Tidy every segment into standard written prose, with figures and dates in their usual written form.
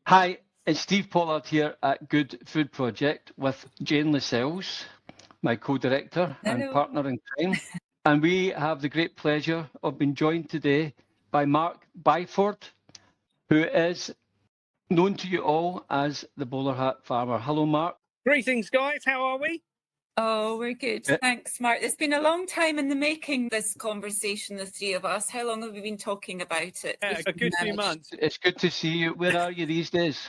Hi, it's Steve Pollard here at Good Food Project with Jane Lascelles, my co-director and Hello. partner in crime. And we have the great pleasure of being joined today by Mark Byford, who is known to you all as the Bowler Hat Farmer. Hello, Mark. Greetings, guys. How are we? Oh, we're good. Thanks, Mark. It's been a long time in the making, this conversation, the three of us. How long have we been talking about it? A good few months. It's good to see you. Where are you these days?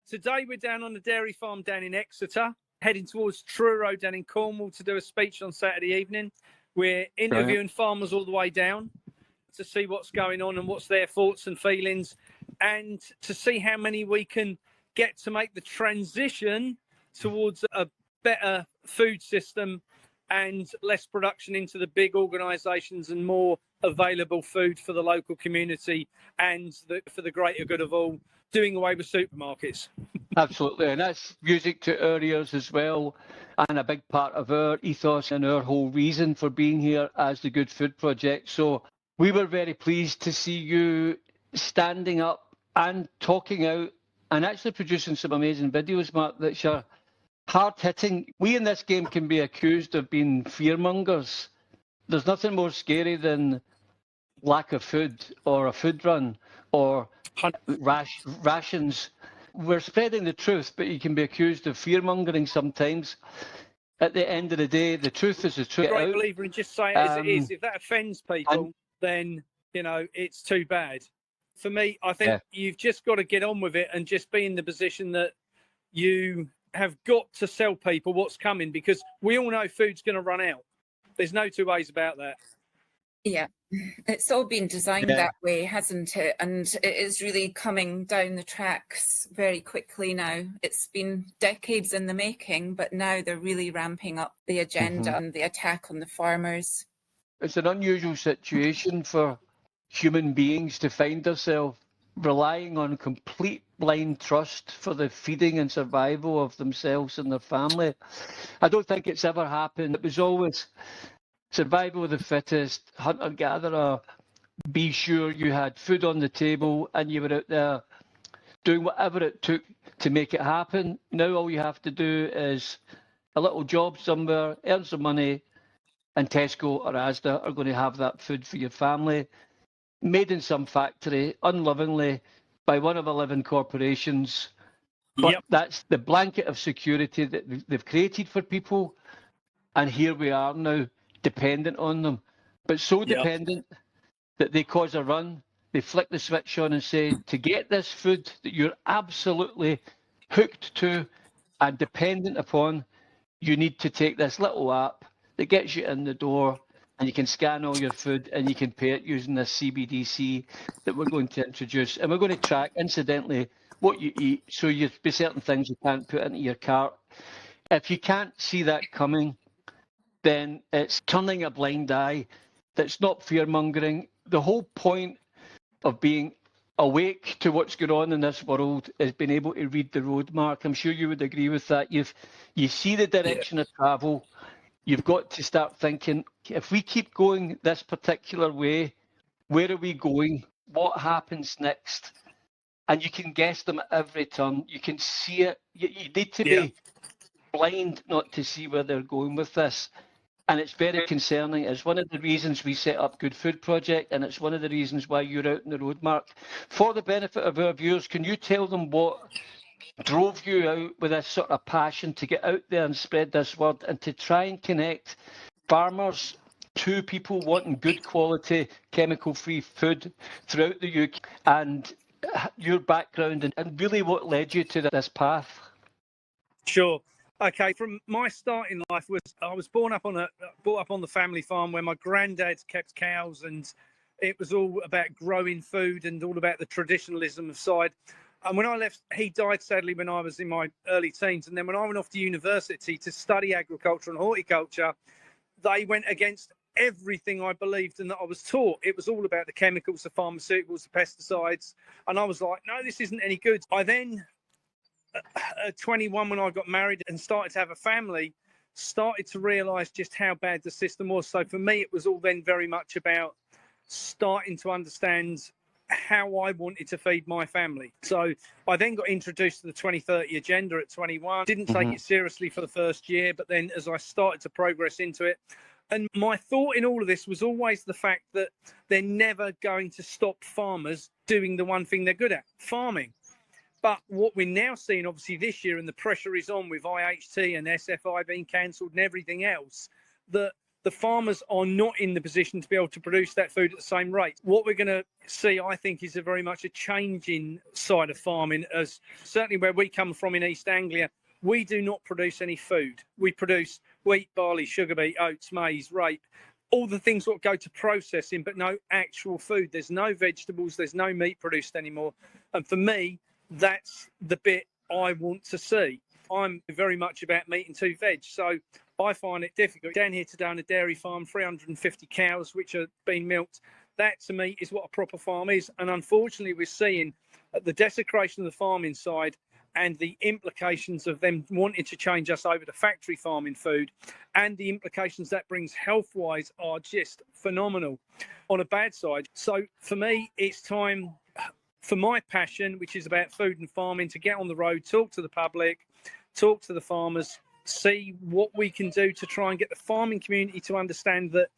Today we're down on the dairy farm down in Exeter, heading towards Truro down in Cornwall to do a speech on Saturday evening. We're interviewing farmers all the way down to see what's going on and what's their thoughts and feelings, and to see how many we can get to make the transition towards a better food system and less production into the big organisations and more available food for the local community and for the greater good of all, doing away with supermarkets. Absolutely, and that's music to our ears as well, and a big part of our ethos and our whole reason for being here as the Good Food Project. So we were very pleased to see you standing up and talking out and actually producing some amazing videos, Mark, that are hard-hitting. We in this game can be accused of being fearmongers. There's nothing more scary than lack of food or a food run or rations. We're spreading the truth, but you can be accused of fear-mongering sometimes. At the end of the day, the truth is the truth. I'm a great believer in just say it as it is. If that offends people, then, it's too bad. For me, I think you've just got to get on with it and just be in the position that you have got to sell people what's coming, because we all know food's going to run out. There's no two ways about that. Yeah, it's all been designed that way, hasn't it? And it is really coming down the tracks very quickly now. It's been decades in the making, but now they're really ramping up the agenda and the attack on the farmers. It's an unusual situation for human beings to find themselves relying on complete blind trust for the feeding and survival of themselves and their family. I don't think it's ever happened. It was always survival of the fittest, hunter-gatherer, be sure you had food on the table and you were out there doing whatever it took to make it happen. Now all you have to do is a little job somewhere, earn some money, and Tesco or Asda are going to have that food for your family, made in some factory, unlovingly, by one of 11 corporations. But that's the blanket of security that they've created for people. And here we are now, dependent on them. But so dependent that they cause a run. They flick the switch on and say, to get this food that you're absolutely hooked to and dependent upon, you need to take this little app that gets you in the door, and you can scan all your food and you can pay it using this CBDC that we're going to introduce. And we're going to track, incidentally, what you eat. So there'll be certain things you can't put into your cart. If you can't see that coming, then it's turning a blind eye. That's not fear-mongering. The whole point of being awake to what's going on in this world is being able to read the road, Mark. I'm sure you would agree with that. You see the direction of travel. You've got to start thinking, if we keep going this particular way, where are we going? What happens next? And you can guess them at every turn. You can see it. You need to be blind not to see where they're going with this. And it's very concerning. It's one of the reasons we set up Good Food Project, and it's one of the reasons why you're out on the road, Mark. For the benefit of our viewers, can you tell them what drove you out with this sort of passion to get out there and spread this word and to try and connect farmers to people wanting good quality, chemical-free food throughout the UK, and your background and really what led you to this path? Sure. Okay, from my start in life I was brought up on the family farm where my granddad kept cows, and it was all about growing food and all about the traditionalism side. And when I left, he died sadly when I was in my early teens. And then when I went off to university to study agriculture and horticulture, they went against everything I believed and that I was taught. It was all about the chemicals, the pharmaceuticals, the pesticides. And I was like, no, this isn't any good. I then, at 21, when I got married and started to have a family, started to realise just how bad the system was. So for me, it was all then very much about starting to understand how I wanted to feed my family. So I then got introduced to the 2030 agenda at 21, didn't take it seriously for the first year, but then as I started to progress into it, and my thought in all of this was always the fact that they're never going to stop farmers doing the one thing they're good at, farming. But what we're now seeing, obviously, this year, and the pressure is on with IHT and SFI being cancelled and everything else, that the farmers are not in the position to be able to produce that food at the same rate. What we're going to see, I think, is a very much a changing side of farming, as certainly where we come from in East Anglia, we do not produce any food. We produce wheat, barley, sugar beet, oats, maize, rape, all the things that go to processing, but no actual food. There's no vegetables, there's no meat produced anymore. And for me, that's the bit I want to see. I'm very much about meat and two veg, so I find it difficult. Down here today on a dairy farm, 350 cows which are being milked. That to me is what a proper farm is. And unfortunately, we're seeing the desecration of the farming side and the implications of them wanting to change us over to factory farming food, and the implications that brings health-wise are just phenomenal on a bad side. So for me, it's time for my passion, which is about food and farming, to get on the road, talk to the public, talk to the farmers, see what we can do to try and get the farming community to understand that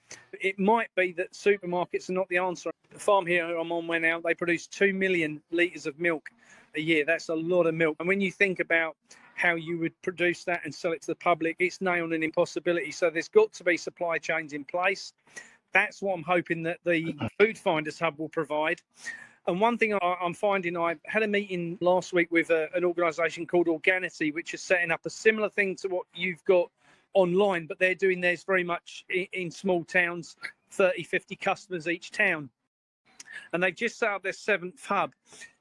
it might be that supermarkets are not the answer. The farm here I'm on now, they produce 2 million litres of milk a year. That's a lot of milk. And when you think about how you would produce that and sell it to the public, it's nigh on an impossibility. So there's got to be supply chains in place. That's what I'm hoping that the Food Finders Hub will provide. And one thing I'm finding, I had a meeting last week with an organisation called Organity, which is setting up a similar thing to what you've got online, but they're doing theirs very much in small towns, 30, 50 customers each town. And they've just set up their 7th hub.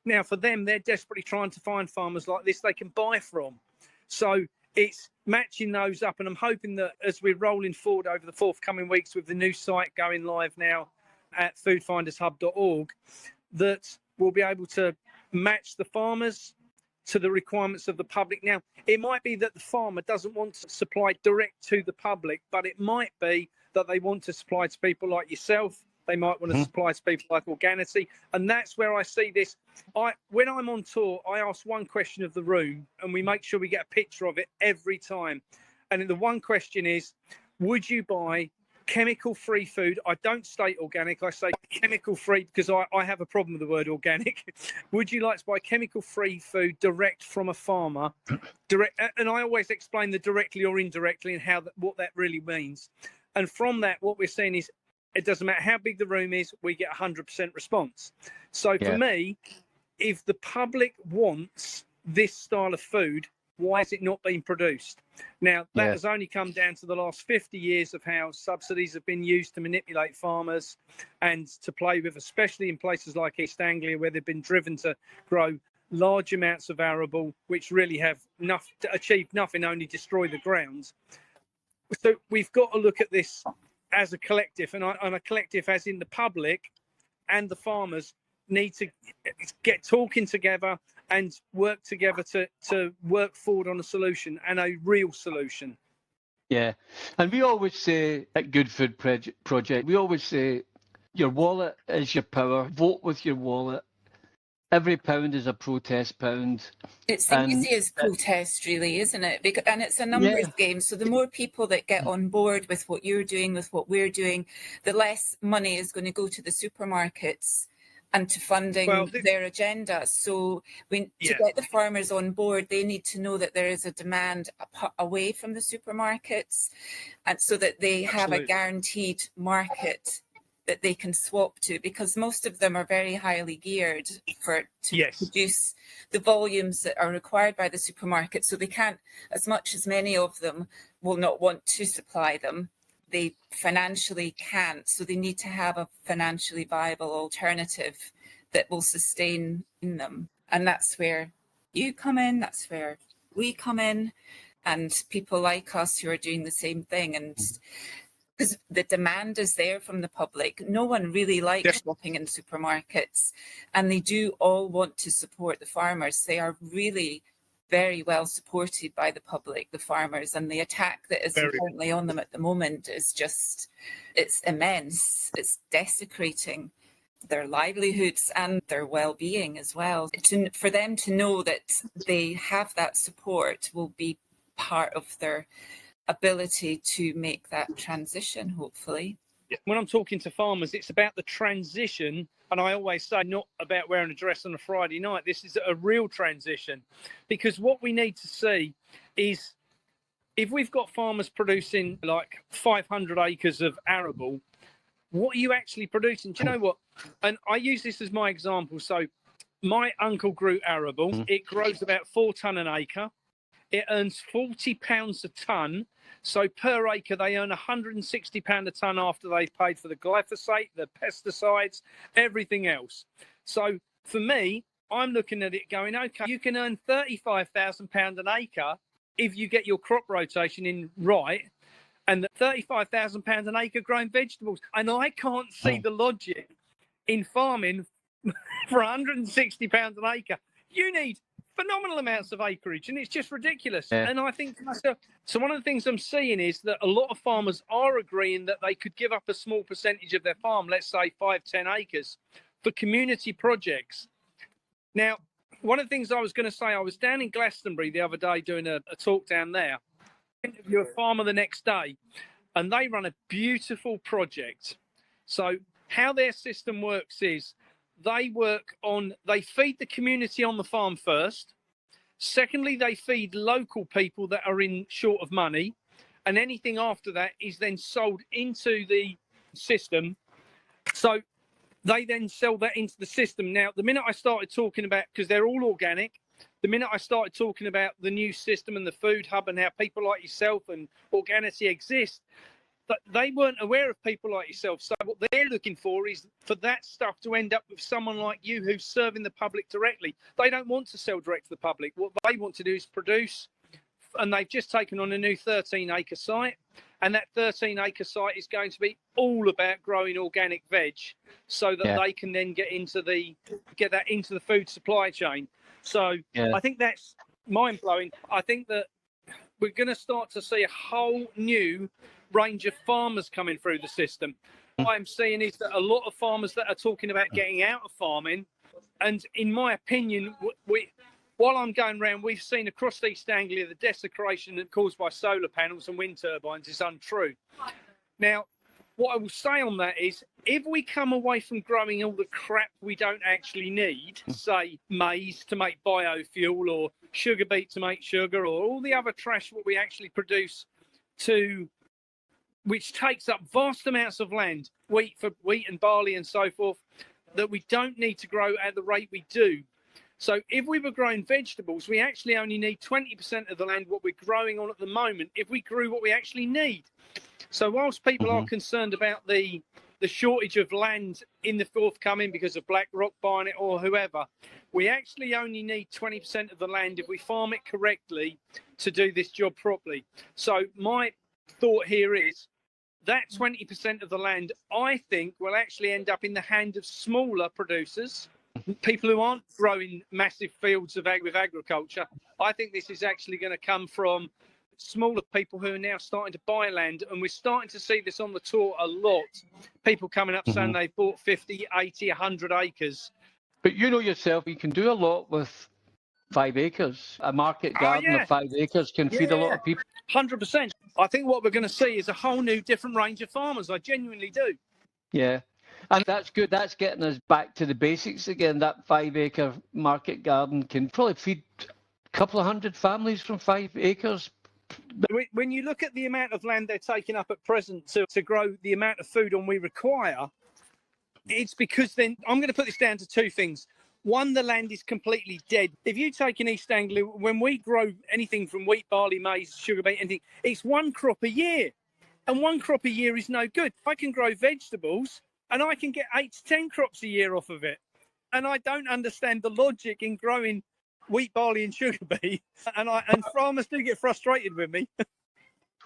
Now, for them, they're desperately trying to find farmers like this they can buy from. So it's matching those up. And I'm hoping that as we're rolling forward over the forthcoming weeks with the new site going live now at foodfindershub.org, that we'll be able to match the farmers to the requirements of the public. Now, it might be that the farmer doesn't want to supply direct to the public, but it might be that they want to supply to people like yourself. They might want to supply to people like Organity. And that's where I see this. When I'm on tour, I ask one question of the room, and we make sure we get a picture of it every time. And the one question is, would you buy chemical-free food? I don't state organic, I say chemical-free because I have a problem with the word organic. Would you like to buy chemical-free food direct from a farmer? Direct, and I always explain the directly or indirectly and what that really means. And from that, what we're seeing is it doesn't matter how big the room is, we get 100% response. So for me, if the public wants this style of food, why is it not being produced? Now, that has only come down to the last 50 years of how subsidies have been used to manipulate farmers and to play with, especially in places like East Anglia, where they've been driven to grow large amounts of arable, which really have achieved nothing, only destroy the grounds. So we've got to look at this as a collective, and a collective as in the public and the farmers need to get talking together and work together to work forward on a solution, and a real solution. Yeah, and we always say at Good Food Project, we always say your wallet is your power. Vote with your wallet. Every pound is a protest pound. It's the easiest protest, really, isn't it? And it's a numbers game. So the more people that get on board with what you're doing, with what we're doing, the less money is going to go to the supermarkets and to funding their agenda. So to get the farmers on board, they need to know that there is a demand away from the supermarkets, and so that they have a guaranteed market that they can swap to, because most of them are very highly geared to produce the volumes that are required by the supermarket. So they can't, as much as many of them will not want to supply them, they financially can't. So they need to have a financially viable alternative that will sustain them. And that's where you come in, that's where we come in, and people like us who are doing the same thing. And because the demand is there from the public. No one really likes shopping in supermarkets, and they do all want to support the farmers. They are really very well supported by the public, the farmers, and the attack that is currently on them at the moment is just, it's immense. It's desecrating their livelihoods and their well-being as well. For them to know that they have that support will be part of their ability to make that transition, hopefully. When I'm talking to farmers, it's about the transition. And I always say, not about wearing a dress on a Friday night. This is a real transition, because what we need to see is, if we've got farmers producing like 500 acres of arable, what are you actually producing? Do you know what? And I use this as my example. So my uncle grew arable. It grows about 4 tonne an acre. It earns £40 a tonne. So per acre, they earn £160 a tonne after they've paid for the glyphosate, the pesticides, everything else. So for me, I'm looking at it going, okay, you can earn £35,000 an acre if you get your crop rotation in right, and £35,000 an acre growing vegetables. And I can't see the logic in farming for £160 an acre. You need phenomenal amounts of acreage, and it's just ridiculous. Yeah. And I think to myself, so one of the things I'm seeing is that a lot of farmers are agreeing that they could give up a small percentage of their farm, let's say 5-10 acres, for community projects. Now, one of the things I was going to say, I was down in Glastonbury the other day doing a talk down there. I interviewed a farmer the next day, and they run a beautiful project. So how their system works is, they feed the community on the farm first. Secondly, they feed local people that are in short of money. And anything after that is then sold into the system. So they then sell that into the system. Now, the minute I started talking about, because they're all organic, the minute I started talking about the new system and the food hub and how people like yourself and Organicity exist, but they weren't aware of people like yourself. So what they're looking for is for that stuff to end up with someone like you who's serving the public directly. They don't want to sell direct to the public. What they want to do is produce. And they've just taken on a new 13-acre site. And that 13-acre site is going to be all about growing organic veg, so that they can then get that into the food supply chain. So I think that's mind-blowing. I think that we're going to start to see a whole new range of farmers coming through the system. What I'm seeing is that a lot of farmers that are talking about getting out of farming, and in my opinion, while I'm going around, we've seen across East Anglia the desecration caused by solar panels and wind turbines is untrue. Now, what I will say on that is, if we come away from growing all the crap we don't actually need, say maize to make biofuel, or sugar beet to make sugar, or all the other trash what we actually produce which takes up vast amounts of land, wheat and barley and so forth, that we don't need to grow at the rate we do. So if we were growing vegetables, we actually only need 20% of the land what we're growing on at the moment if we grew what we actually need. So whilst people are concerned about the shortage of land in the forthcoming because of BlackRock buying it or whoever, we actually only need 20% of the land if we farm it correctly to do this job properly. So my thought here is that 20% of the land, I think, will actually end up in the hand of smaller producers, people who aren't growing massive fields with agriculture. I think this is actually going to come from smaller people who are now starting to buy land, and we're starting to see this on the tour a lot. People coming up saying they've bought 50, 80, 100 acres. But you know yourself, you can do a lot with 5 acres. A market garden of 5 acres can feed a lot of people. 100%. I think what we're going to see is a whole new different range of farmers. I genuinely do. Yeah. And that's good. That's getting us back to the basics again. That 5 acre market garden can probably feed a couple of hundred families from 5 acres. When you look at the amount of land they're taking up at present to grow the amount of food we require, it's because then I'm going to put this down to 2 things. One, the land is completely dead. If you take in East Anglia, when we grow anything from wheat, barley, maize, sugar beet, anything, it's 1 crop a year. And 1 crop a year is no good. I can grow vegetables and I can get 8 to 10 crops a year off of it. And I don't understand the logic in growing wheat, barley and sugar beet. And farmers do get frustrated with me.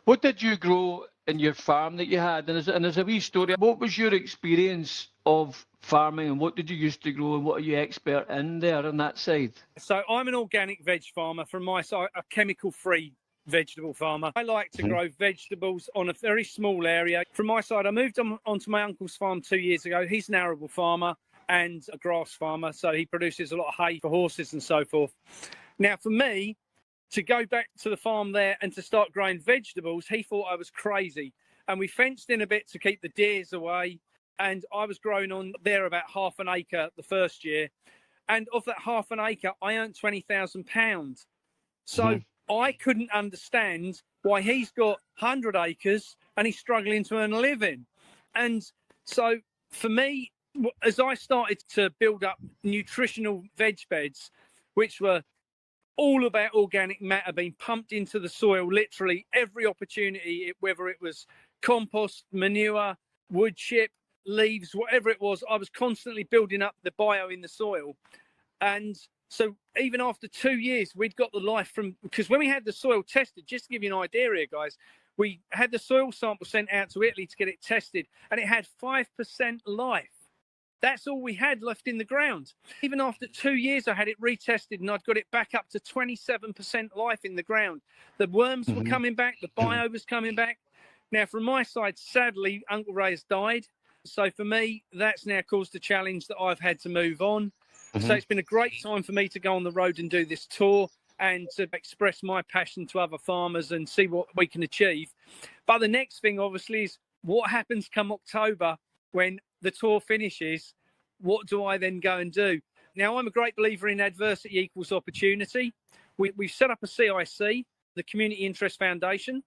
What did you grow in your farm that you had? And as a wee story, what was your experience of farming, and what did you used to grow, and what are you expert in there on that side? So I'm an organic veg farmer from my side, a chemical-free vegetable farmer. I like to grow vegetables on a very small area. From my side, I moved on to my uncle's farm 2 years ago. He's an arable farmer. and a grass farmer. So he produces a lot of hay for horses and so forth. Now, for me, to go back to the farm there and to start growing vegetables, he thought I was crazy. And we fenced in a bit to keep the deers away. And I was growing on there about half an acre the first year. And of that half an acre, I earned £20,000. So I couldn't understand why he's got 100 acres and he's struggling to earn a living. And so for me, as I started to build up nutritional veg beds, which were all about organic matter being pumped into the soil, literally every opportunity, whether it was compost, manure, wood chip, leaves, whatever it was, I was constantly building up the bio in the soil. And so even after 2 years, we'd got the life from, because when we had the soil tested, just to give you an idea here, guys, we had the soil sample sent out to Italy to get it tested, and it had 5% life. That's all we had left in the ground. Even after 2 years, I had it retested and I'd got it back up to 27% life in the ground. The worms were coming back, the bio was coming back. Now, from my side, sadly, Uncle Ray has died. So for me, that's now caused a challenge that I've had to move on. So it's been a great time for me to go on the road and do this tour and to express my passion to other farmers and see what we can achieve. But the next thing, obviously, is what happens come October when the tour finishes. What do I then go and do? Now, I'm a great believer in adversity equals opportunity. We've set up a CIC, the Community Interest Foundation,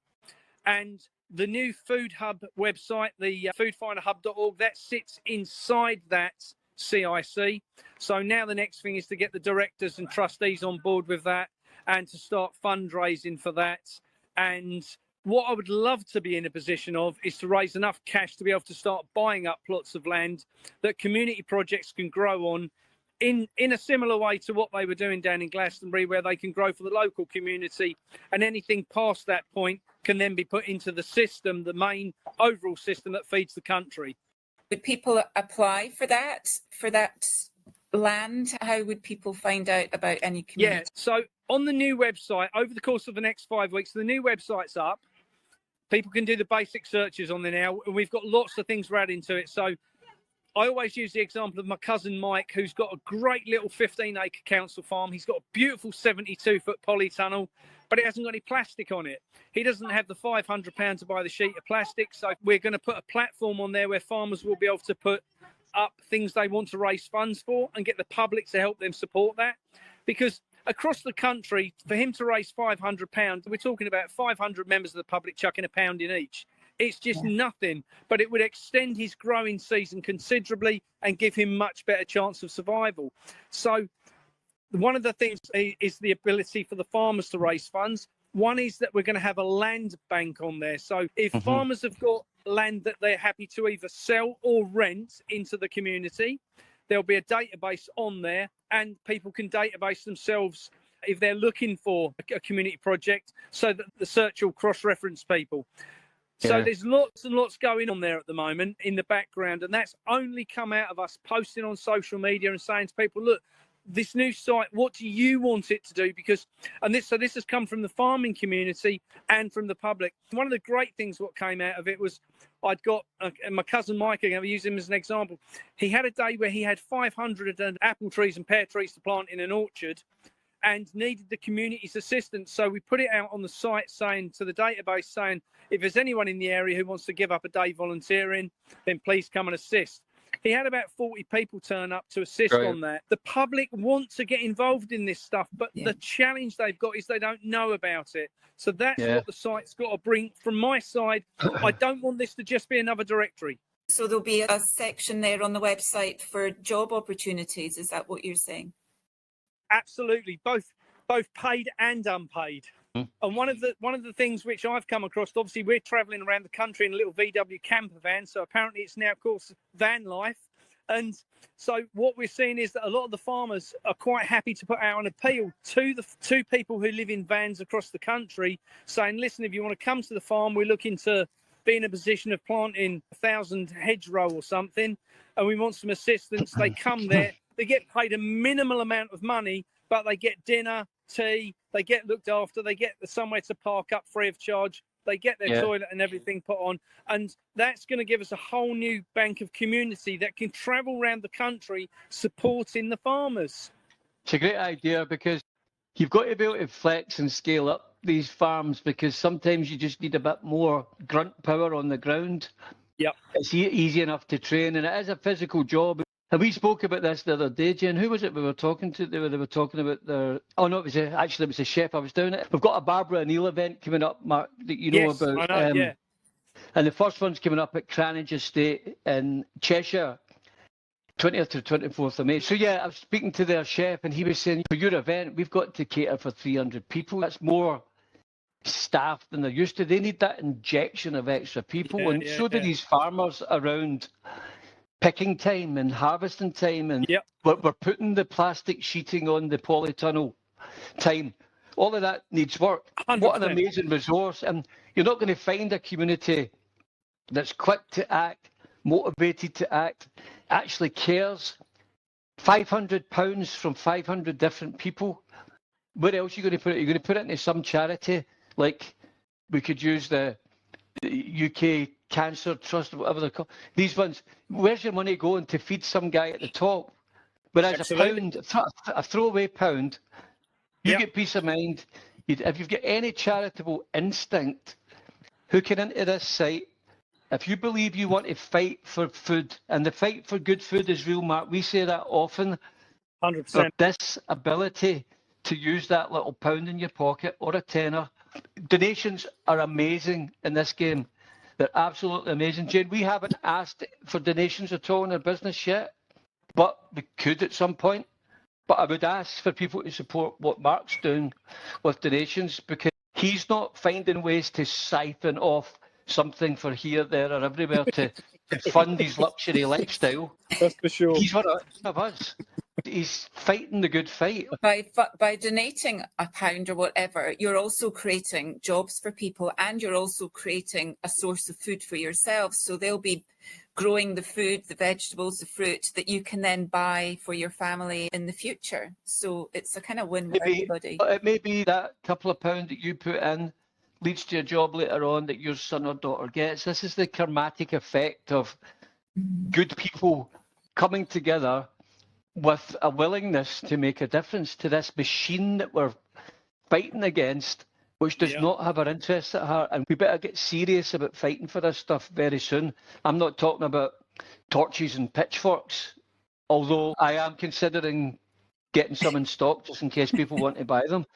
and the new Food Hub website, the foodfinderhub.org, that sits inside that CIC. So now the next thing is to get the directors and trustees on board with that and to start fundraising for that. And what I would love to be in a position of is to raise enough cash to be able to start buying up plots of land that community projects can grow on in a similar way to what they were doing down in Glastonbury, where they can grow for the local community, and anything past that point can then be put into the system, the main overall system that feeds the country. Would people apply for that land? How would people find out about any community? Yeah, so on the new website, over the course of the next 5 weeks, the new website's up. People can do the basic searches on there now, and we've got lots of things we're adding to it. So I always use the example of my cousin Mike, who's got a great little 15-acre council farm. He's got a beautiful 72-foot polytunnel, but it hasn't got any plastic on it. He doesn't have the £500 to buy the sheet of plastic, so we're going to put a platform on there where farmers will be able to put up things they want to raise funds for and get the public to help them support that. Because across the country, for him to raise £500, we're talking about 500 members of the public chucking £1 in each. It's just nothing, but it would extend his growing season considerably and give him much better chance of survival. So one of the things is the ability for the farmers to raise funds. One is that we're going to have a land bank on there. So if farmers have got land that they're happy to either sell or rent into the community, there'll be a database on there, and people can database themselves if they're looking for a community project, so that the search will cross-reference people. So there's lots and lots going on there at the moment in the background, and that's only come out of us posting on social media and saying to people, look, this new site, what do you want it to do? Because, and this has come from the farming community and from the public. One of the great things what came out of it was I'd got my cousin Mike, I'm going to use him as an example. He had a day where he had 500 apple trees and pear trees to plant in an orchard and needed the community's assistance. So we put it out on the site saying to the database, saying, if there's anyone in the area who wants to give up a day volunteering, then please come and assist. He had about 40 people turn up to assist on that. The public want to get involved in this stuff, but the challenge they've got is they don't know about it. So that's what the site's got to bring. From my side, I don't want this to just be another directory. So there'll be a section there on the website for job opportunities. Is that what you're saying? Absolutely, both paid and unpaid. And one of the things which I've come across, obviously we're travelling around the country in a little VW camper van, so apparently it's now, of course, van life. And so what we're seeing is that a lot of the farmers are quite happy to put out an appeal to the two people who live in vans across the country, saying, listen, if you want to come to the farm, we're looking to be in a position of planting 1,000 hedgerow or something, and we want some assistance. They come there, they get paid a minimal amount of money, but they get dinner, tea, they get looked after, they get somewhere to park up free of charge. they get their Yeah. toilet and everything put on, and that's going to give us a whole new bank of community that can travel around the country supporting the farmers. It's a great idea, because you've got to be able to flex and scale up these farms, because sometimes you just need a bit more grunt power on the ground. Yep. It's easy enough to train, and it is a physical job. And we spoke about this the other day, Jen. Who was it we were talking to? They were talking about their... Oh, no, it was a chef. I was down it. We've got a Barbara O'Neill event coming up, Mark, that you know Yes, about. I know, yeah. And the first one's coming up at Cranage Estate in Cheshire, 20th to 24th of May. So, yeah, I was speaking to their chef, and he was saying, for your event, we've got to cater for 300 people. That's more staff than they're used to. They need that injection of extra people. And so do these farmers around picking time and harvesting time. And we're putting the plastic sheeting on the polytunnel time. All of that needs work. 100%. What an amazing resource. And you're not going to find a community that's quick to act, motivated to act, actually cares. £500 from 500 different people. Where else are you going to put it? You're going to put it into some charity, like we could use the UK Cancer Trust, whatever they're called. These ones, where's your money going to feed some guy at the top? Whereas Absolutely. a throwaway £1, you get peace of mind. If you've got any charitable instinct, hooking into this site, if you believe you want to fight for food, and the fight for good food is real, Mark, we say that often. 100%. This ability to use that little £1 in your pocket or a tenner. Donations are amazing in this game. They're absolutely amazing. Jane, we haven't asked for donations at all in our business yet, but we could at some point. But I would ask for people to support what Mark's doing with donations, because he's not finding ways to siphon off something for here, there, or everywhere to fund his luxury lifestyle. That's for sure. He's one of us. He's fighting the good fight. By donating £1 or whatever, you're also creating jobs for people, and you're also creating a source of food for yourselves. So they'll be growing the food, the vegetables, the fruit that you can then buy for your family in the future. So it's a kind of win for everybody. It may be that couple of pounds that you put in leads to a job later on that your son or daughter gets. This is the karmatic effect of good people coming together with a willingness to make a difference to this machine that we're fighting against, which does not have our interests at heart. And we better get serious about fighting for this stuff very soon. I'm not talking about torches and pitchforks, although I am considering getting some in stock just in case people want to buy them.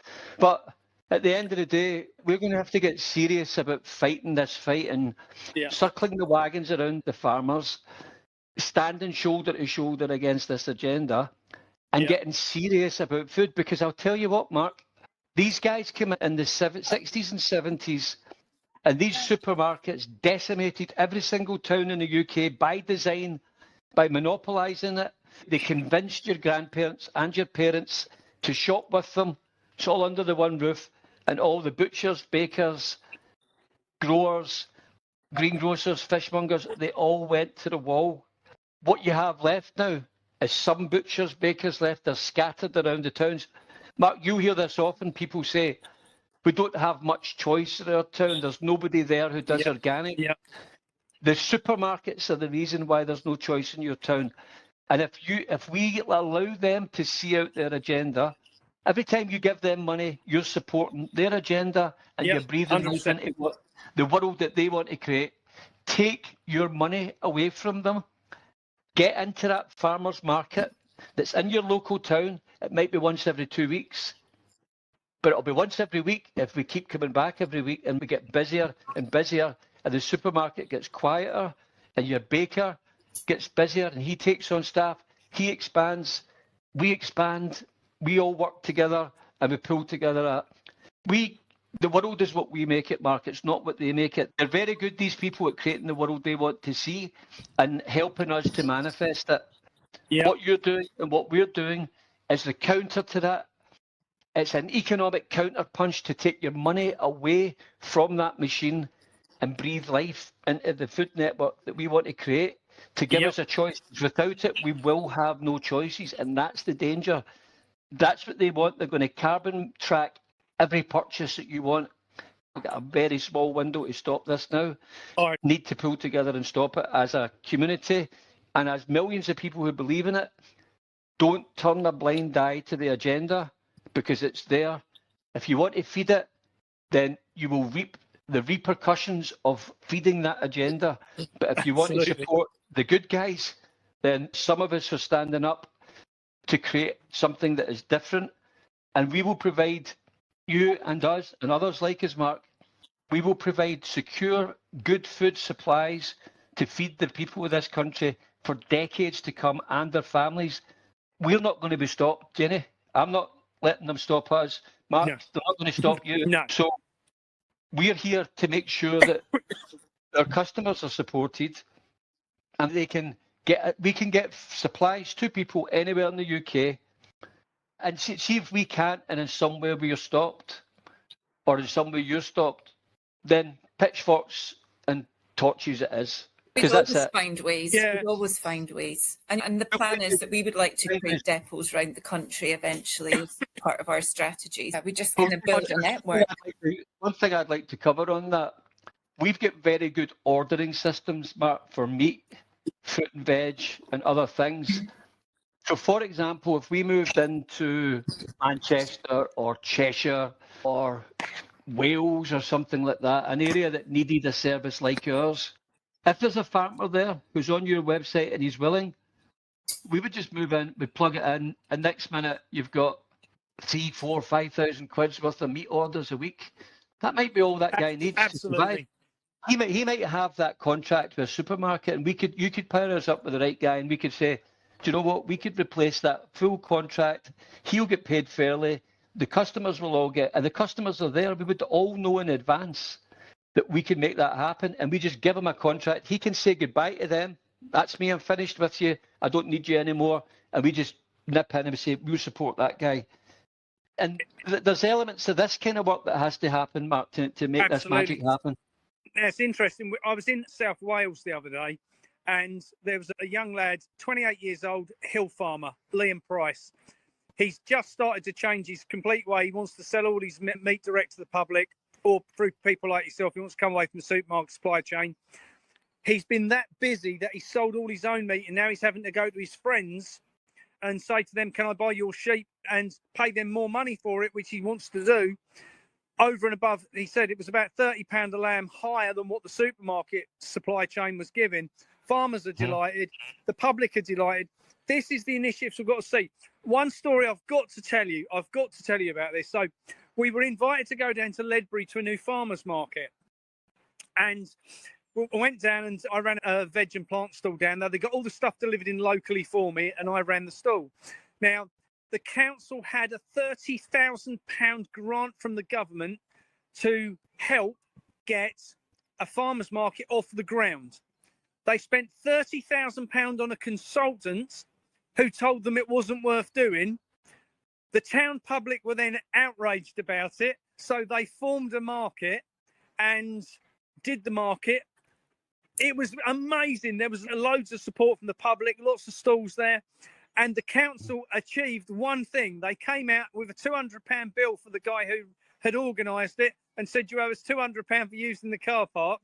But at the end of the day, we're going to have to get serious about fighting this fight and circling the wagons around the farmers, standing shoulder to shoulder against this agenda, and getting serious about food. Because I'll tell you what, Mark, these guys came in the 60s and 70s, and these supermarkets decimated every single town in the UK by design, by monopolising it. They convinced your grandparents and your parents to shop with them. It's all under the one roof, and all the butchers, bakers, growers, greengrocers, fishmongers, they all went to the wall. What you have left now is some butchers, bakers left. They're scattered around the towns. Mark, you hear this often. People say, we don't have much choice in our town. There's nobody there who does organic. The supermarkets are the reason why there's no choice in your town. And if we allow them to see out their agenda, every time you give them money, you're supporting their agenda, and you're breathing life into the world that they want to create. Take your money away from them. Get into that farmer's market that's in your local town. It might be once every 2 weeks, but it'll be once every week if we keep coming back every week, and we get busier and busier, and the supermarket gets quieter, and your baker gets busier, and he takes on staff. He expands. We expand. We all work together, and we pull together. The world is what we make it, Mark. It's not what they make it. They're very good, these people, at creating the world they want to see and helping us to manifest it. What you're doing and what we're doing is the counter to that. It's an economic counterpunch to take your money away from that machine and breathe life into the food network that we want to create, to give us a choice. Without it, we will have no choices, and that's the danger. That's what they want. They're going to carbon track every purchase that you want. got a very small window to stop this now. All right. Need to pull together and stop it as a community and as millions of people who believe in it. Don't turn a blind eye to the agenda because it's there. If you want to feed it, then you will reap the repercussions of feeding that agenda. But if you want to support the good guys, then some of us are standing up to create something that is different. And we will provide, you and us and others like us, Mark, we will provide secure, good food supplies to feed the people of this country for decades to come and their families. We're not going to be stopped, Jenny. I'm not letting them stop us. Mark, No. they're not going to stop you. No. So we're here to make sure that our customers are supported and we can get supplies to people anywhere in the UK and see if we can't and in somewhere we're stopped or in somewhere you're stopped, then pitchforks and torches it is. We always find ways. Yeah. We always find ways. And the plan is that we would like to create depots around the country eventually as part of our strategy. We just want to build a network. One thing I'd like to cover on that, we've got very good ordering systems, Mark, for meat, fruit and veg and other things. So, for example, if we moved into Manchester or Cheshire or Wales or something like that, an area that needed a service like ours, if there's a farmer there who's on your website and he's willing, we would just move in, we plug it in, and next minute you've got 3, 4, 5,000 quid's worth of meat orders a week. That might be all that guy needs. Absolutely. He might have that contract with a supermarket, and you could pair us up with the right guy, and we could say, do you know what? We could replace that full contract. He'll get paid fairly. The customers will all get, and the customers are there. We would all know in advance that we can make that happen, and we just give him a contract. He can say goodbye to them. That's me. I'm finished with you. I don't need you anymore. And we just nip in and say, we'll support that guy. And there's elements of this kind of work that has to happen, Mark, to make this magic happen. It's interesting. I was in South Wales the other day, and there was a young lad, 28 years old, hill farmer, Liam Price. He's just started to change his complete way. He wants to sell all his meat direct to the public or through people like yourself. He wants to come away from the supermarket supply chain. He's been that busy that he sold all his own meat, and now he's having to go to his friends and say to them, can I buy your sheep, and pay them more money for it, which he wants to do. Over and above, he said it was about £30 a lamb higher than what the supermarket supply chain was giving. Farmers are delighted. The public are delighted. This is the initiatives we've got to see. One story I've got to tell you about this. So we were invited to go down to Ledbury to a new farmers market. And we went down and I ran a veg and plant stall down there. They got all the stuff delivered in locally for me and I ran the stall. Now, the council had a £30,000 grant from the government to help get a farmers market off the ground. They spent £30,000 on a consultant who told them it wasn't worth doing. The town public were then outraged about it. So they formed a market and did the market. It was amazing. There was loads of support from the public, lots of stalls there. And the council achieved one thing. They came out with a £200 bill for the guy who had organised it and said, you owe us £200 for using the car park.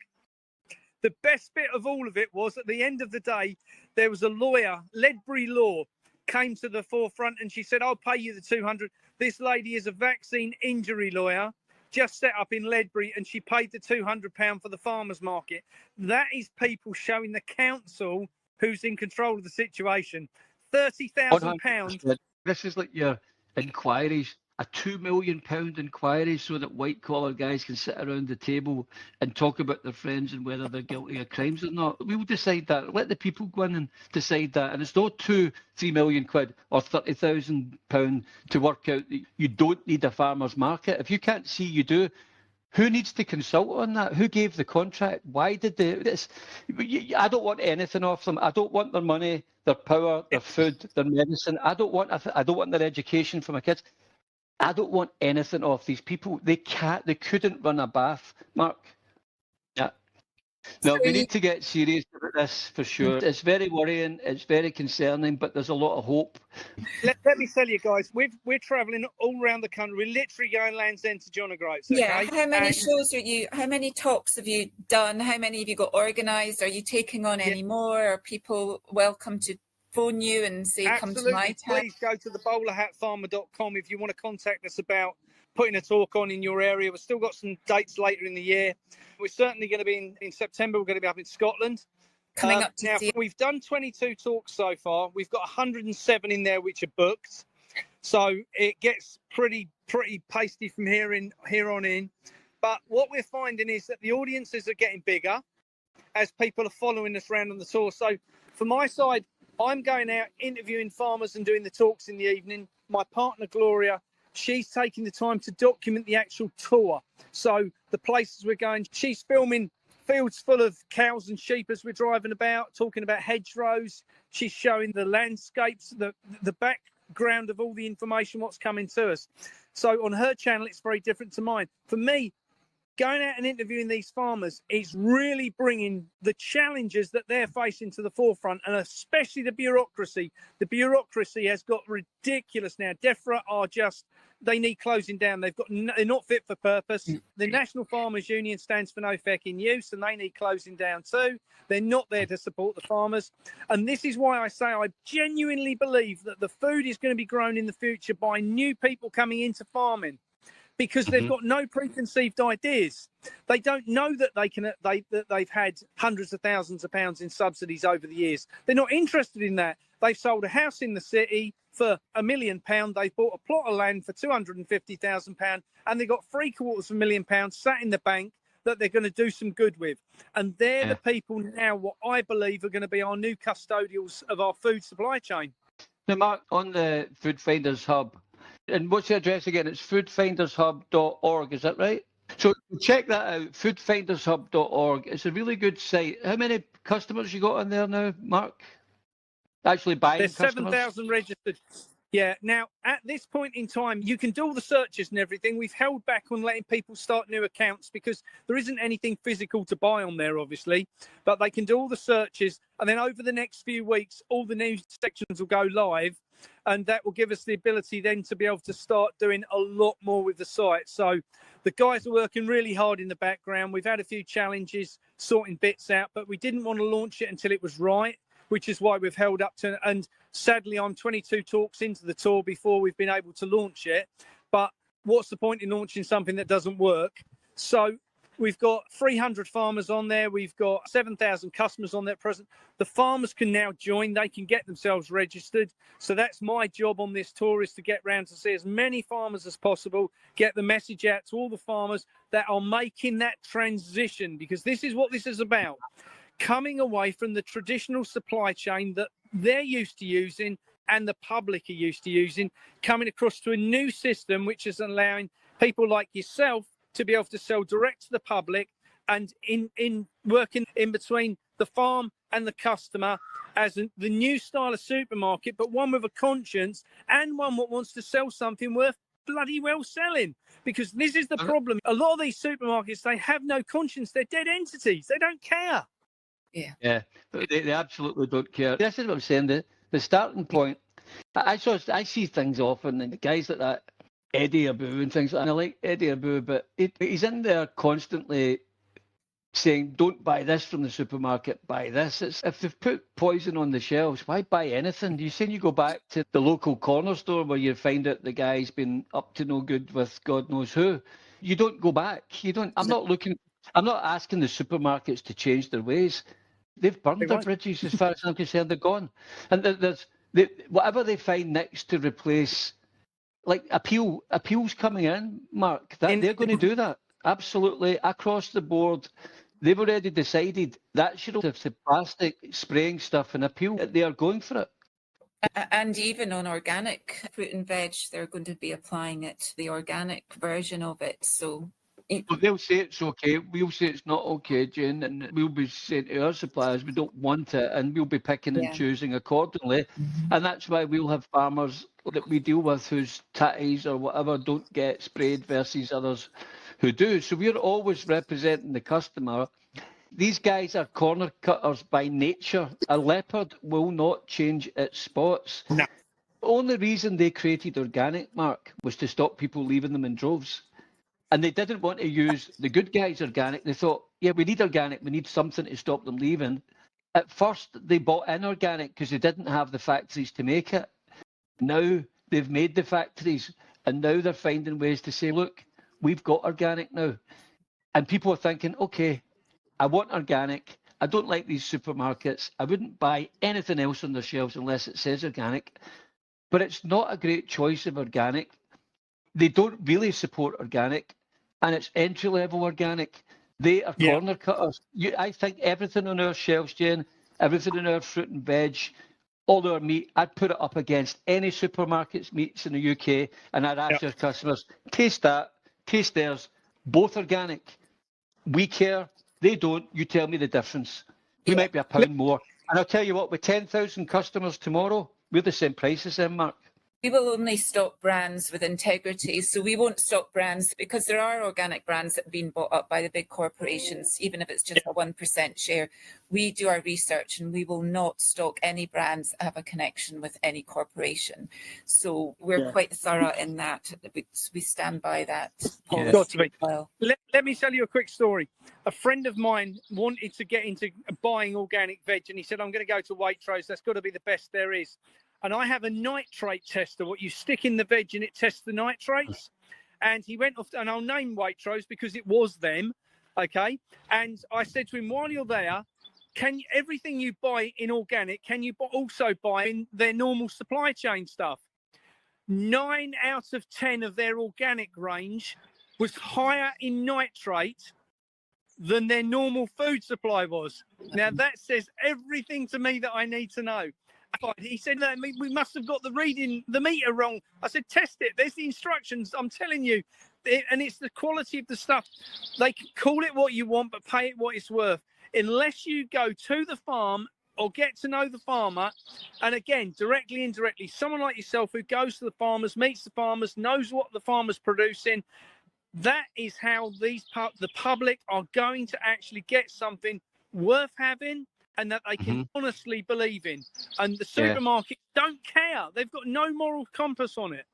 The best bit of all of it was at the end of the day, there was a lawyer, Ledbury Law, came to the forefront and she said, I'll pay you the 200. This lady is a vaccine injury lawyer, just set up in Ledbury, and she paid the £200 for the farmers market. That is people showing the council who's in control of the situation. £30,000. This is like your inquiries, a £2 million inquiry so that white collar guys can sit around the table and talk about their friends and whether they're guilty of crimes or not. We will decide that. Let the people go in and decide that. And it's not £3 million or £30,000 to work out that you don't need a farmer's market. If you can't see you do, who needs to consult on that? Who gave the contract? Why did they? I don't want anything off them. I don't want their money, their power, their food, their medicine. I don't want their education for my kids. I don't want anything off these people. They couldn't run a bath, Mark. Yeah. No, So we need to get serious about this for sure. It's very worrying, it's very concerning, but there's a lot of hope. Let me tell you guys, we're travelling all around the country. We're literally going Land's End to John O'Groats. Okay? Yeah, how many talks have you done? How many have you got organised? Are you taking on any more? Are people welcome to phone you and say, absolutely, come to my town? please go to thebowlerhatfarmer.com if you want to contact us about putting a talk on in your area. We've still got some dates later in the year. We're certainly going to be in September. We're going to be up in Scotland. Coming up to now, see. we've done 22 talks so far. We've got 107 in there which are booked. So it gets pretty pasty from here on in. But what we're finding is that the audiences are getting bigger as people are following us around on the tour. So for my side, I'm going out interviewing farmers and doing the talks in the evening. My partner, Gloria, she's taking the time to document the actual tour. So the places we're going, she's filming fields full of cows and sheep as we're driving about, talking about hedgerows. She's showing the landscapes, the background of all the information, what's coming to us. So on her channel, it's very different to mine. For me, going out and interviewing these farmers is really bringing the challenges that they're facing to the forefront, and especially the bureaucracy. The bureaucracy has got ridiculous now. DEFRA are just, they need closing down. They're not fit for purpose. The National Farmers Union stands for no fecking use, and they need closing down too. They're not there to support the farmers. And this is why I say I genuinely believe that the food is going to be grown in the future by new people coming into farming, because they've got no preconceived ideas. They don't know that they've had hundreds of thousands of pounds in subsidies over the years. They're not interested in that. They've sold a house in the city for £1 million. They've bought a plot of land for £250,000, and they've got £750,000 million sat in the bank that they're going to do some good with. And they're the people now, what I believe are going to be our new custodials of our food supply chain. Now, Mark, on the Food Finders Hub, and what's the address again? It's foodfindershub.org, is that right? So check that out, foodfindershub.org. It's a really good site. How many customers you got on there now, Mark? Actually buying There's customers? 7,000 registered. Yeah. Now, at this point in time, you can do all the searches and everything. We've held back on letting people start new accounts because there isn't anything physical to buy on there, obviously. But they can do all the searches. And then over the next few weeks, all the new sections will go live. And that will give us the ability then to be able to start doing a lot more with the site. So the guys are working really hard in the background. We've had a few challenges sorting bits out, but we didn't want to launch it until it was right, which is why we've held up to. And sadly, I'm 22 talks into the tour before we've been able to launch it. But what's the point in launching something that doesn't work? So we've got 300 farmers on there. We've got 7,000 customers on there at present. The farmers can now join. They can get themselves registered. So that's my job on this tour, is to get round to see as many farmers as possible, get the message out to all the farmers that are making that transition, because this is what this is about. Coming away from the traditional supply chain that they're used to using and the public are used to using, coming across to a new system which is allowing people like yourself to be able to sell direct to the public, and in working in between the farm and the customer as the new style of supermarket, but one with a conscience and one that wants to sell something worth bloody well selling. Because this is the problem. A lot of these supermarkets, they have no conscience. They're dead entities. They don't care. Yeah, they absolutely don't care. This is what I'm saying. The starting point, I see things often, and the guys like that, Eddie Abu and things like that. And I like Eddie Abu, but he's in there constantly saying, don't buy this from the supermarket, buy this. If they've put poison on the shelves, why buy anything? You saying you go back to the local corner store where you find out the guy's been up to no good with God knows who. You don't go back. I'm not asking the supermarkets to change their ways. They've burned their bridges as far as I'm concerned. They're gone. And whatever they find next to replace, like appeals coming in, Mark, they're going to do that. Absolutely. Across the board. They've already decided that should have the plastic spraying stuff and appeal. They are going for it. And even on organic fruit and veg, they're going to be applying it, the organic version of it. So they'll say it's okay. We'll say it's not okay, Jane, and we'll be saying to our suppliers we don't want it, and we'll be picking and choosing accordingly. And that's why we'll have farmers that we deal with whose tatties or whatever don't get sprayed versus others who do. So we're always representing the customer These guys are corner cutters by nature. A leopard will not change its spots. No. The only reason they created organic, Mark, was to stop people leaving them in droves. And they didn't want to use the good guys organic. They thought, yeah, we need organic. We need something to stop them leaving. At first, they bought in organic because they didn't have the factories to make it. Now they've made the factories, and now they're finding ways to say, look, we've got organic now. And people are thinking, okay, I want organic. I don't like these supermarkets. I wouldn't buy anything else on their shelves unless it says organic. But it's not a great choice of organic. They don't really support organic, and it's entry-level organic. They are corner cutters. I think everything on our shelves, Jen, everything in our fruit and veg, all our meat, I'd put it up against any supermarket's meats in the UK, and I'd ask your customers, taste that, taste theirs, both organic. We care, they don't, you tell me the difference. We might be a pound more. And I'll tell you what, with 10,000 customers tomorrow, we're the same price as them, Mark. We will only stock brands with integrity. So we won't stock brands because there are organic brands that have been bought up by the big corporations, even if it's just a 1% share. We do our research and we will not stock any brands that have a connection with any corporation. So we're quite thorough in that. We stand by that policy. Got to be. Well. Let me tell you a quick story. A friend of mine wanted to get into buying organic veg, and he said, I'm going to go to Waitrose. That's got to be the best there is. And I have a nitrate tester, what you stick in the veg and it tests the nitrates. And he went off, and I'll name Waitrose because it was them, okay? And I said to him, while you're there, everything you buy in organic, can you also buy in their normal supply chain stuff? 9 out of 10 of their organic range was higher in nitrate than their normal food supply was. Now, that says everything to me that I need to know. He said, no, we must have got the meter wrong. I said, test it. There's the instructions. I'm telling you. And it's the quality of the stuff. They can call it what you want, but pay it what it's worth. Unless you go to the farm or get to know the farmer, and again, directly, indirectly, someone like yourself who goes to the farmers, meets the farmers, knows what the farmer's producing, that is how the public are going to actually get something worth having and that they can honestly believe in. And the supermarkets don't care. They've got no moral compass on it.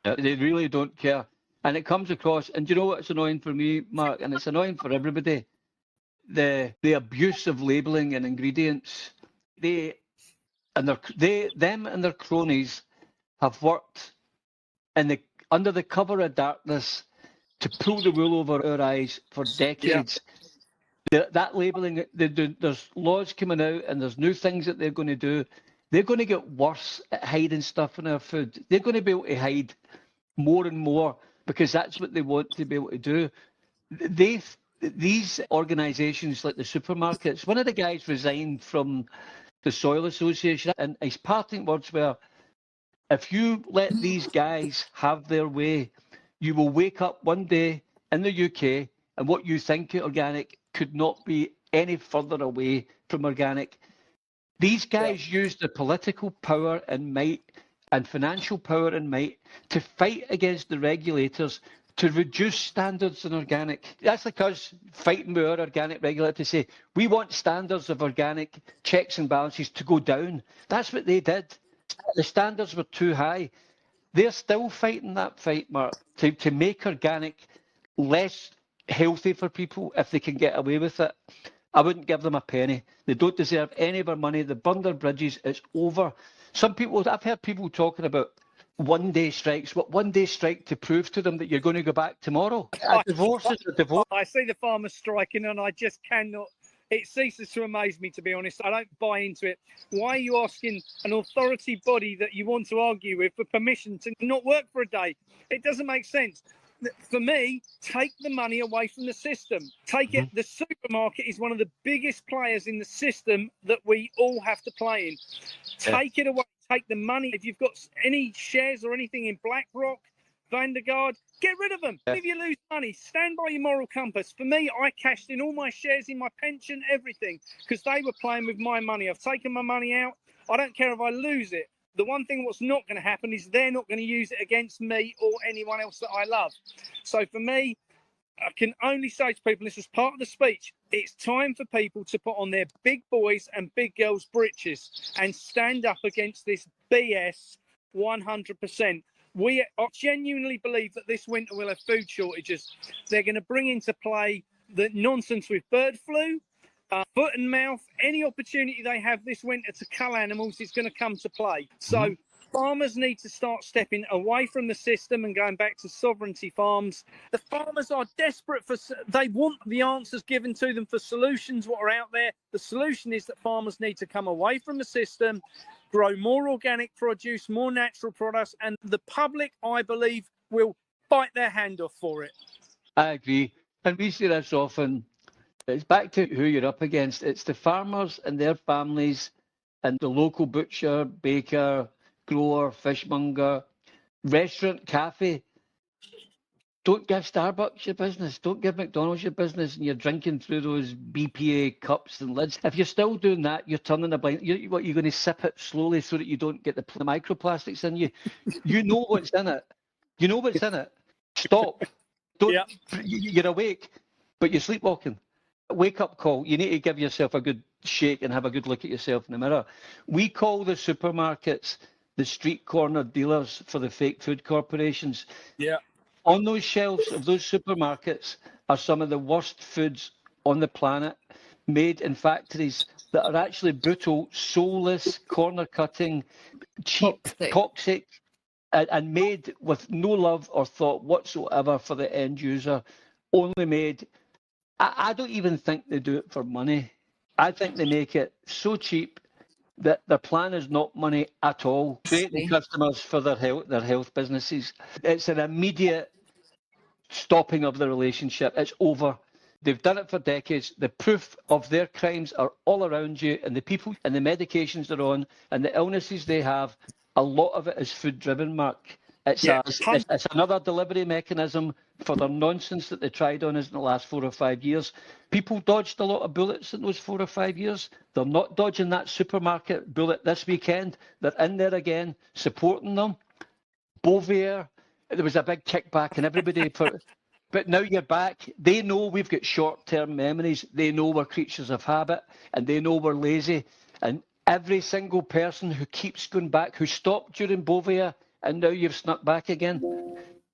They really don't care. And it comes across, and do you know what's annoying for me, Mark, and it's annoying for everybody? The abuse of labelling and ingredients. Them and their cronies have worked under the cover of darkness to pull the wool over our eyes for decades. That labelling, there's laws coming out and there's new things that they're going to do. They're going to get worse at hiding stuff in our food. They're going to be able to hide more and more because that's what they want to be able to do. These organisations like the supermarkets, one of the guys resigned from the Soil Association, and his parting words were, if you let these guys have their way, you will wake up one day in the UK and what you think is organic could not be any further away from organic. These guys use the political power and might and financial power and might to fight against the regulators to reduce standards in organic. That's like us fighting with our organic regulator to say, we want standards of organic checks and balances to go down. That's what they did. The standards were too high. They're still fighting that fight, Mark, to make organic less healthy for people if they can get away with it. I wouldn't give them a penny. They don't deserve any of our money. They burned their bridges. It's over. I've heard people talking about one-day strikes. What one-day strike to prove to them that you're going to go back tomorrow? A divorce is a divorce. I see the farmers striking and I just cannot. It ceases to amaze me, to be honest. I don't buy into it. Why are you asking an authority body that you want to argue with for permission to not work for a day? It doesn't make sense. For me, take the money away from the system. Take it. The supermarket is one of the biggest players in the system that we all have to play in. Take it away. Take the money. If you've got any shares or anything in BlackRock, Vanguard, get rid of them. If you lose money, stand by your moral compass. For me, I cashed in all my shares in my pension, everything, because they were playing with my money. I've taken my money out. I don't care if I lose it. The one thing what's not going to happen is they're not going to use it against me or anyone else that I love. So for me, I can only say to people, this was part of the speech, it's time for people to put on their big boys and big girls britches and stand up against this BS 100%. I genuinely believe that this winter we'll have food shortages. They're going to bring into play the nonsense with bird flu, foot and mouth. Any opportunity they have this winter to cull animals is going to come to play. So farmers need to start stepping away from the system and going back to sovereignty farms. The farmers are desperate they want the answers given to them for solutions what are out there. The solution is that farmers need to come away from the system, grow more organic produce, more natural products, and the public, I believe, will bite their hand off for it. I agree. And we see this often. It's back to who you're up against. It's the farmers and their families and the local butcher, baker, grower, fishmonger, restaurant, cafe. Don't give Starbucks your business. Don't give McDonald's your business, and you're drinking through those BPA cups and lids. If you're still doing that, you're turning a blind. You're going to sip it slowly so that you don't get the microplastics in you. You know what's in it. You know what's in it. Stop. Don't. Yeah. You're awake, but you're sleepwalking. Wake up call. You need to give yourself a good shake and have a good look at yourself in the mirror. We call the supermarkets the street corner dealers for the fake food corporations. Yeah. On those shelves of those supermarkets are some of the worst foods on the planet, made in factories that are actually brutal, soulless, corner-cutting, cheap, toxic, and made with no love or thought whatsoever for the end user, only made. I don't even think they do it for money. I think they make it so cheap that their plan is not money at all. Creating customers for their health businesses. It's an immediate stopping of the relationship. It's over. They've done it for decades. The proof of their crimes are all around you, and the people and the medications they're on and the illnesses they have, a lot of it is food driven, Mark. It's another delivery mechanism for their nonsense that they tried on us in the last 4 or 5 years. People dodged a lot of bullets in those 4 or 5 years. They're not dodging that supermarket bullet this weekend. They're in there again, supporting them. Bovaer, there was a big kickback and everybody but now you're back. They know we've got short-term memories. They know we're creatures of habit, and they know we're lazy. And every single person who keeps going back, who stopped during Bovaer, and now you've snuck back again,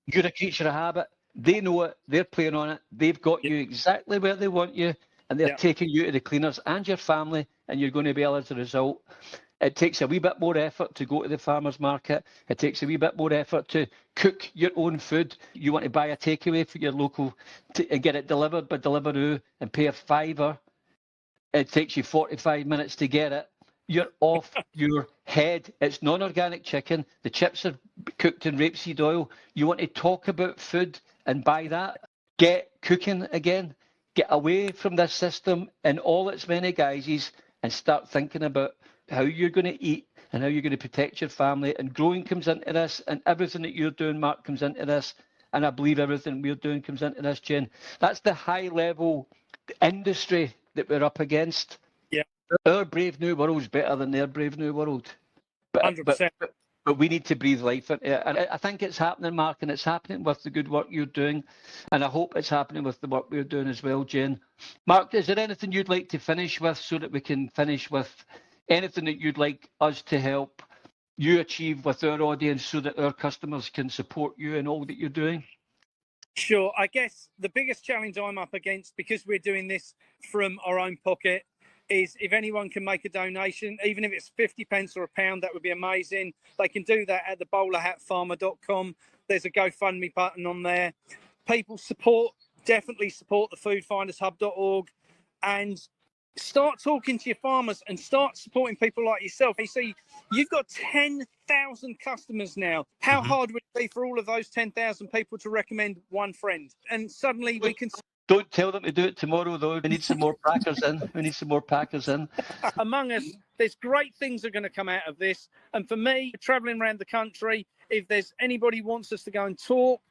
you're a creature of habit. They know it. They're playing on it. They've got you exactly where they want you, and they're taking you to the cleaners and your family, and you're going to be ill as a result. It takes a wee bit more effort to go to the farmer's market. It takes a wee bit more effort to cook your own food. You want to buy a takeaway for your local and get it delivered by Deliveroo and pay a $5. It takes you 45 minutes to get it. You're off your head. It's non-organic chicken. The chips are cooked in rapeseed oil. You want to talk about food and buy that? Get cooking again. Get away from this system in all its many guises and start thinking about how you're going to eat and how you're going to protect your family. And growing comes into this, and everything that you're doing, Mark, comes into this. And I believe everything we're doing comes into this, Jen. That's the high-level industry that we're up against. Yeah. Our Brave New World is better than their Brave New World. 100%. But we need to breathe life into it. And I think it's happening, Mark, and it's happening with the good work you're doing. And I hope it's happening with the work we're doing as well, Jen. Mark, is there anything you'd like to finish with so that we can finish with anything that you'd like us to help you achieve with our audience so that our customers can support you in all that you're doing? Sure. I guess the biggest challenge I'm up against, because we're doing this from our own pocket, is if anyone can make a donation, even if it's 50 pence or a pound, that would be amazing. They can do that at the bowlerhatfarmer.com. There's a GoFundMe button on there. People definitely support the foodfindershub.org, and start talking to your farmers and start supporting people like yourself. You see, you've got 10,000 customers now. How hard would it be for all of those 10,000 people to recommend one friend? And suddenly we can... Don't tell them to do it tomorrow, though. We need some more packers in. Among us, there's great things that are going to come out of this. And for me, traveling around the country, if there's anybody who wants us to go and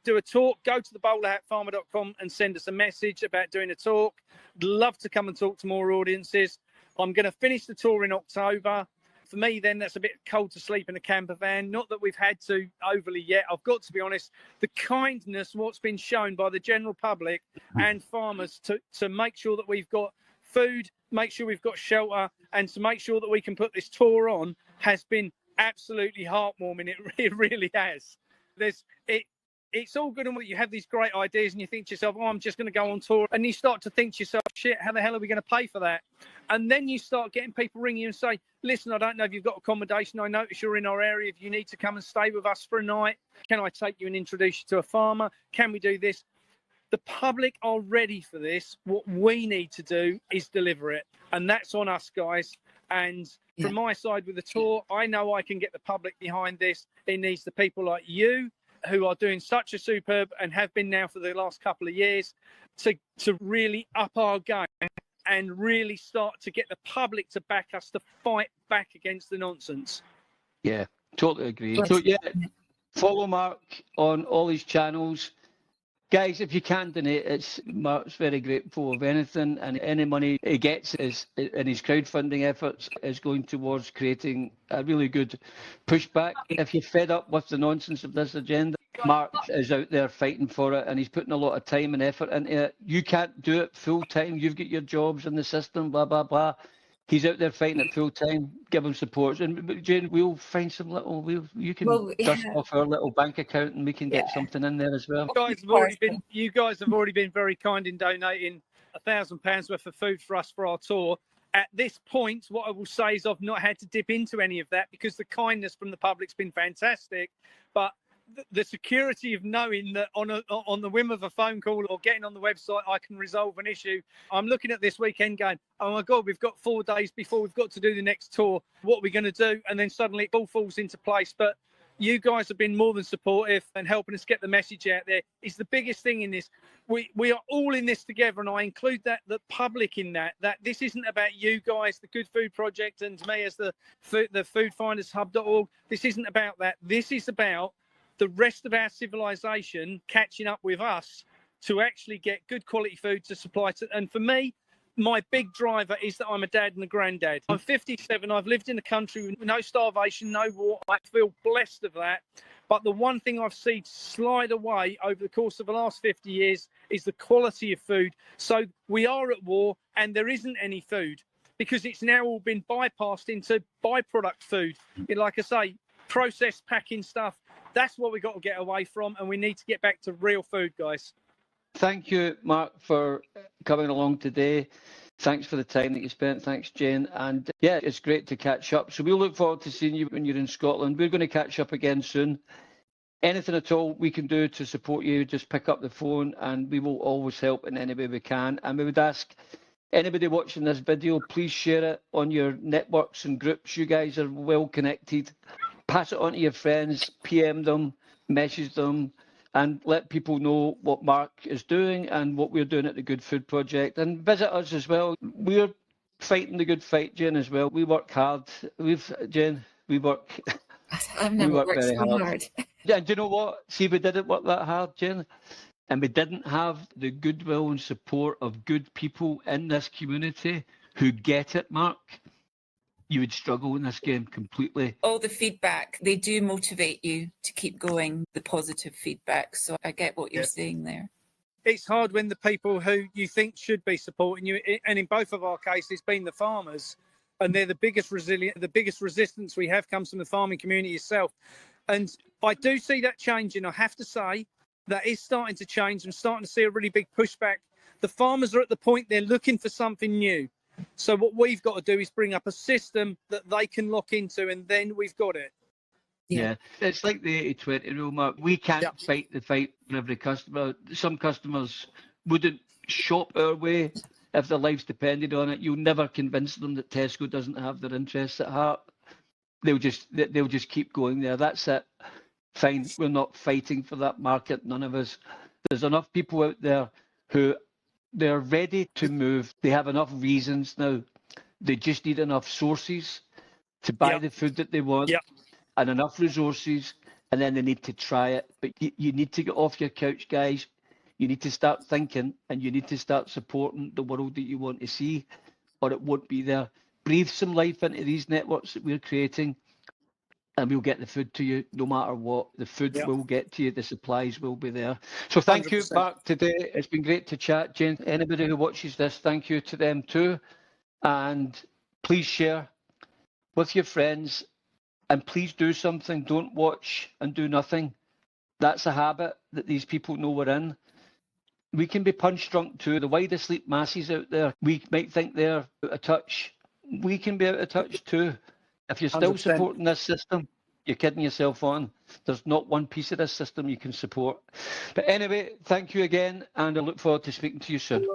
do a talk, go to the bowlerhatfarmer.com and send us a message about doing a talk. I'd love to come and talk to more audiences. I'm going to finish the tour in October. for me, then that's a bit cold to sleep in a camper van. Not that we've had to overly yet. I've got to be honest, the kindness, what's been shown by the general public and farmers to make sure that we've got food, make sure we've got shelter, and to make sure that we can put this tour on has been absolutely heartwarming. It really has. It's all good and well, you have these great ideas and you think to yourself, oh, I'm just going to go on tour. And you start to think to yourself, shit, how the hell are we going to pay for that? And then you start getting people ringing you and say, listen, I don't know if you've got accommodation. I notice you're in our area. If you need to come and stay with us for a night, can I take you and introduce you to a farmer? Can we do this? The public are ready for this. What we need to do is deliver it. And that's on us, guys. And from my side with the tour, I know I can get the public behind this. It needs the people like you, who are doing such a superb and have been now for the last couple of years, to really up our game and really start to get the public to back us to fight back against the nonsense. Yeah, totally agree. So yeah, follow Mark on all his channels. Guys, if you can donate, Mark's very grateful of anything, and any money he gets in his crowdfunding efforts is going towards creating a really good pushback. If you're fed up with the nonsense of this agenda, Mark is out there fighting for it, and he's putting a lot of time and effort into it. You can't do it full time. You've got your jobs in the system, blah, blah, blah. He's out there fighting it full time. Give him support. And Jane, we'll find some little. You can dust off our little bank account, and we can get something in there as well. You guys have already been very kind in donating £1,000 worth of food for us for our tour. At this point, what I will say is I've not had to dip into any of that because the kindness from the public's been fantastic. But the security of knowing that on the whim of a phone call or getting on the website, I can resolve an issue. I'm looking at this weekend going, oh my God, we've got 4 days before we've got to do the next tour. What are we going to do? And then suddenly it all falls into place. But you guys have been more than supportive and helping us get the message out there. It's the biggest thing in this. We are all in this together, and I include the public in that this isn't about you guys, the Good Food Project, and me as the foodfindershub.org. This isn't about that. This is about the rest of our civilization catching up with us to actually get good quality food to supply to. And for me, my big driver is that I'm a dad and a granddad. I'm 57. I've lived in the country with no starvation, no war. I feel blessed of that. But the one thing I've seen slide away over the course of the last 50 years is the quality of food. So we are at war and there isn't any food because it's now all been bypassed into byproduct food. Like I say, processed packing stuff. That's what we got to get away from, and we need to get back to real food, guys. Thank you, Mark, for coming along today. Thanks for the time that you spent. Thanks, Jane. And yeah, it's great to catch up. So we'll look forward to seeing you when you're in Scotland. We're going to catch up again soon. Anything at all we can do to support you, just pick up the phone and we will always help in any way we can. And we would ask anybody watching this video, please share it on your networks and groups. You guys are well connected. Pass it on to your friends, PM them, message them, and let people know what Mark is doing and what we're doing at the Good Food Project. And visit us as well. We're fighting the good fight, Jen, as well. We work hard. We work. I've never worked very so hard. Yeah, do you know what? See, we didn't work that hard, Jen. And we didn't have the goodwill and support of good people in this community who get it, Mark. You would struggle in this game completely. All the feedback, they do motivate you to keep going, the positive feedback. So I get what you're saying there. It's hard when the people who you think should be supporting you, and in both of our cases, been the farmers, and they're the biggest resistance we have comes from the farming community itself. And I do see that changing. I have to say that is starting to change. I'm starting to see a really big pushback. The farmers are at the point they're looking for something new. So what we've got to do is bring up a system that they can lock into, and then we've got it. Yeah. It's like the 80-20 rule, Mark. We can't fight the fight for every customer. Some customers wouldn't shop our way if their lives depended on it. You'll never convince them that Tesco doesn't have their interests at heart. They'll just keep going there. That's it. Fine. We're not fighting for that market. None of us. There's enough people out there who they're ready to move. They have enough reasons now. They just need enough sources to buy the food that they want and enough resources, and then they need to try it. But you need to get off your couch, guys. You need to start thinking, and you need to start supporting the world that you want to see, or it won't be there. breathe some life into these networks that we're creating, and we'll get the food to you no matter what. The food will get to you. The supplies will be there. So thank 100%. you, Mark, today. It's been great to chat, Jane. Anybody who watches this, thank you to them too. And please share with your friends, and please do something. Don't watch and do nothing. That's a habit that these people know we're in. We can be punch drunk too. The wide asleep masses out there, we might think they're out of touch. We can be out of touch too. If you're still 100%. supporting this system, you're kidding yourself on. There's not one piece of this system you can support. But anyway, thank you again, and I look forward to speaking to you soon.